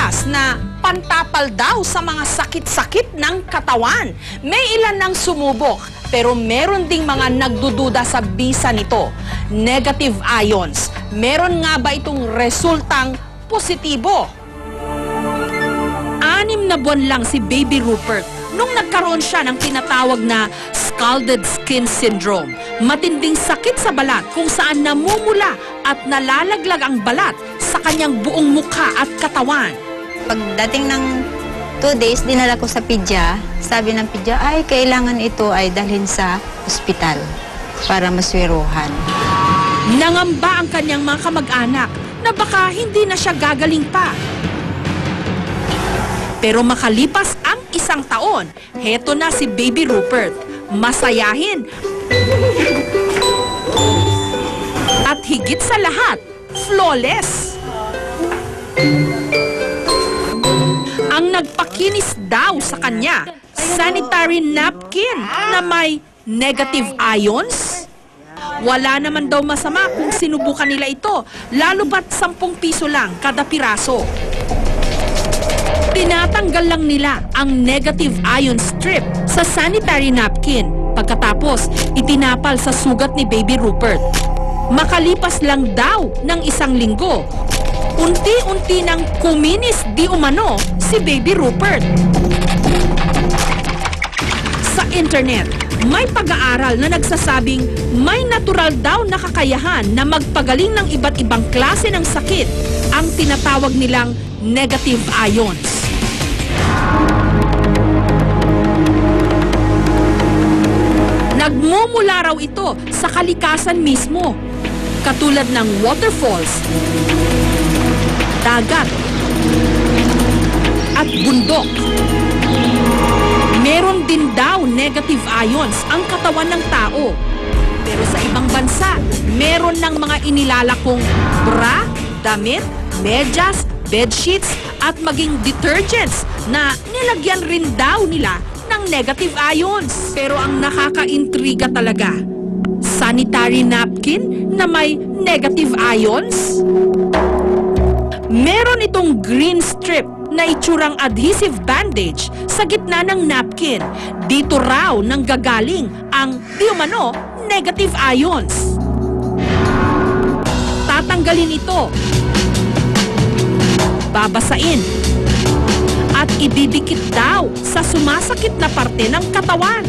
lumalabas na pantapal daw sa mga sakit-sakit ng katawan. May ilan nang sumubok, pero meron ding mga nagdududa sa bisa nito. Negative ions. Meron nga ba itong resultang positibo? 6 na buwan lang si Baby Rupert nung nagkaroon siya ng tinatawag na scalded skin syndrome. Matinding sakit sa balat kung saan namumula at nalalaglag ang balat sa kanyang buong mukha at katawan. Pagdating ng 2 days, dinala ko sa pedya. Sabi ng pedya, ay kailangan ito ay dalhin sa ospital para maswiruhan. Nangamba ang kanyang mga kamag-anak na baka hindi na siya gagaling pa. Pero makalipas ang 1 taon, heto na si Baby Rupert. Masayahin. At higit sa lahat, flawless. Ang nagpakinis daw sa kanya, sanitary napkin na may negative ions. Wala naman daw masama kung sinubukan nila ito, lalo ba't 10 piso lang kada piraso. Tinatanggal lang nila ang negative ion strip sa sanitary napkin. Pagkatapos, itinapal sa sugat ni Baby Rupert. Makalipas lang daw ng 1 linggo, unti-unti nang kuminis di umano si Baby Rupert. Sa internet, may pag-aaral na nagsasabing may natural daw na kakayahan na magpagaling ng iba't ibang klase ng sakit, ang tinatawag nilang negative ions. Nagmumula raw ito sa kalikasan mismo, katulad ng waterfalls, dagat, at bundok. Meron din daw negative ions ang katawan ng tao. Pero sa ibang bansa, meron ng mga inilalakong bra, damit, medyas, bedsheets, at maging detergents na nilagyan rin daw nila ng negative ions. Pero ang nakakaintriga talaga, sanitary napkin na may negative ions? Meron itong green strip na itsurang adhesive bandage sa gitna ng napkin. Dito raw nanggagaling ang di umano negative ions. Tatanggalin ito, babasain, at ididikit daw sa sumasakit na parte ng katawan.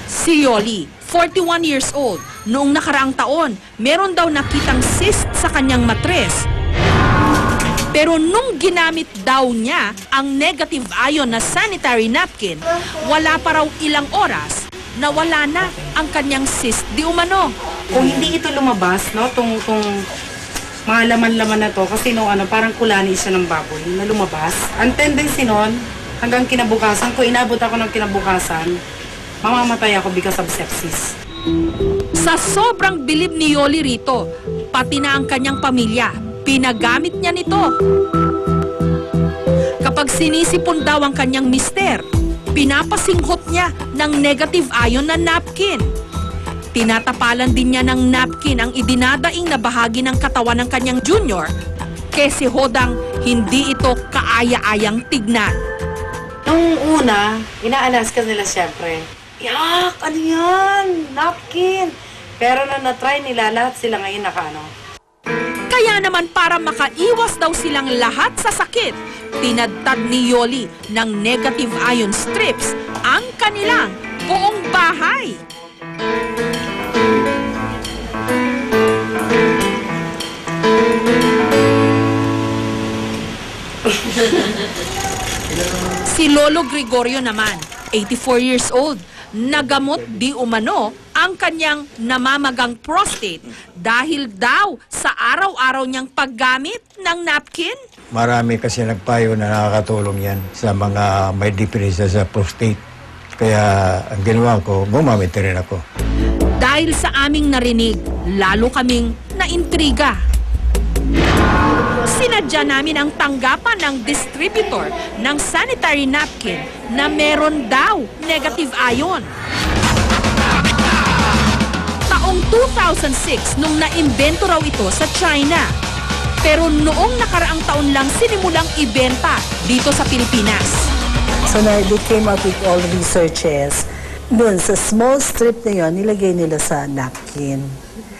Si Yoli, 41 years old, noong nakaraang taon, meron daw nakitang cyst sa kanyang matres. Pero nung ginamit daw niya ang negative ion na sanitary napkin, wala pa raw ilang oras na wala na ang kanyang cyst di umano. Kung hindi ito lumabas, no, tong mga laman-laman na to, kasi no, parang kulani siya ng baboy na lumabas. Ang tendency nun, hanggang kinabukasan, kung inabot ako ng kinabukasan, mamamatay ako because of sepsis. Sa sobrang bilib ni Yoli rito, pati na ang kanyang pamilya, pinagamit niya nito. Kapag sinisipon daw ang kanyang mister, pinapasinghot niya ng negative ion na napkin. Tinatapalan din niya ng napkin ang idinadaing na bahagi ng katawan ng kanyang junior, kasi hodang hindi ito kaaya-ayang tignan. Nung una, ina-alas nila siyempre, yak, ano yan? Napkin! Pero na na-try nila, lahat sila ngayon nakaano. Kaya naman para makaiwas daw silang lahat sa sakit, tinadtad ni Yoli ng negative ion strips ang kanilang buong bahay. Si Lolo Gregorio naman, 84 years old, nagamot di umano ang kanyang namamagang prostate dahil daw sa araw-araw niyang paggamit ng napkin. Marami kasi nagpayo na nakakatulong yan sa mga may depresya sa prostate. Kaya ang ginawa ko, gumamit rin ako. Dahil sa aming narinig, lalo kaming naintriga. Sinadya namin ang tanggapan ng distributor ng sanitary napkin na meron daw negative ion. Taong 2006 nung naimbento raw ito sa China. Pero noong nakaraang taon lang sinimulang ibenta dito sa Pilipinas. So na they came up with all the researches. Doon sa small strip na yun, nilagay nila sa napkin.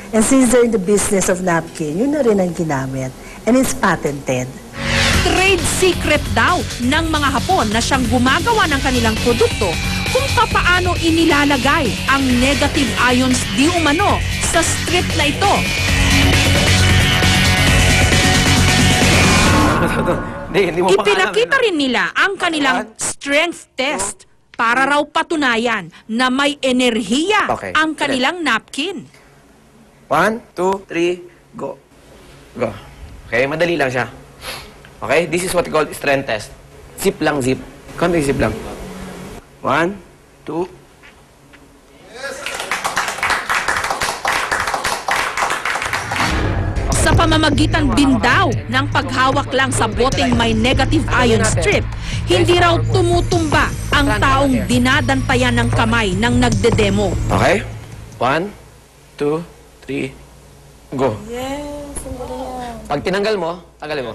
And since they're in the business of napkin, yun na rin ang ginamit. And it's patented. Trade secret daw ng mga Hapon na siyang gumagawa ng kanilang produkto kung papaano inilalagay ang negative ions di umano sa strip na ito. Hindi mo Ipinakita rin nila ang kanilang strength test para raw patunayan na may enerhiya Okay. ang kanilang napkin. 1, 2, 3, go. Go. Okay, madali lang siya. Okay, this is what we call strength test. Zip lang, zip. Konting zip lang. 1, 2. Sa pamamagitan din daw ng paghawak lang sa boteng may negative ion strip, hindi raw tumutumba ang taong dinadantayan ng kamay ng nagdedemo. Okay? 1, 2, 3, go. Pag tinanggal mo, tanggalin mo.